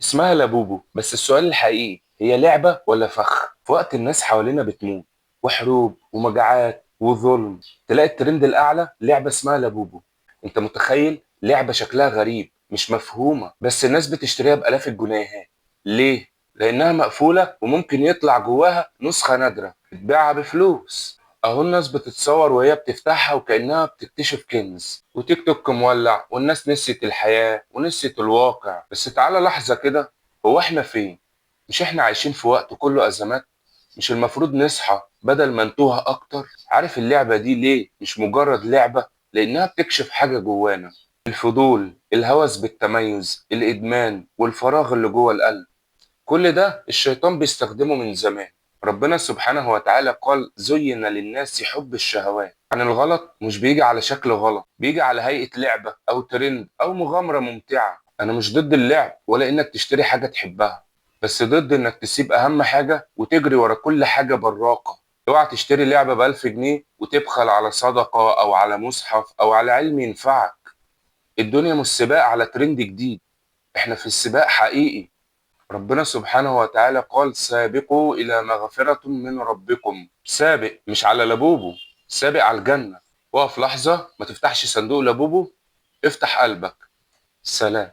اسمها لابوبو، بس السؤال الحقيقي هي لعبة ولا فخ؟ في وقت الناس حوالينا بتموت وحروب ومجاعات وظلم، تلاقي الترند الأعلى لعبة اسمها لابوبو. انت متخيل؟ لعبة شكلها غريب مش مفهومة، بس الناس بتشتريها بآلاف الجنيهات. ليه؟ لأنها مقفولة وممكن يطلع جواها نسخة نادرة تتباع بفلوس. أهو الناس بتتصور وهي بتفتحها وكأنها بتكتشف كنز، وتيك توك مولع والناس نسيت الحياة ونسيت الواقع. بس تعالى لحظة كده، هو احنا فين؟ مش احنا عايشين في وقت كله أزمات؟ مش المفروض نصحى بدل ما نتوه أكتر؟ عارف اللعبة دي ليه مش مجرد لعبة؟ لأنها بتكشف حاجة جوانا: الفضول، الهوس بالتميز، الإدمان، والفراغ اللي جوه القلب. كل ده الشيطان بيستخدمه من زمان. ربنا سبحانه وتعالى قال: زين للناس حب الشهوات. عن الغلط مش بيجي على شكل غلط، بيجي على هيئة لعبة أو ترند أو مغامرة ممتعة. أنا مش ضد اللعب ولا إنك تشتري حاجة تحبها، بس ضد إنك تسيب أهم حاجة وتجري ورا كل حاجة براقة. اوعى تشتري لعبة ب1000 جنيه وتبخل على صدقة أو على مصحف أو على علم ينفعك. الدنيا مش سباق على ترند جديد، احنا في السباق حقيقي. ربنا سبحانه وتعالى قال: سابقوا إلى مغفرة من ربكم. سابق مش على لابوبو، سابق على الجنة. وقف لحظة، ما تفتحش صندوق لابوبو، افتح قلبك. سلام.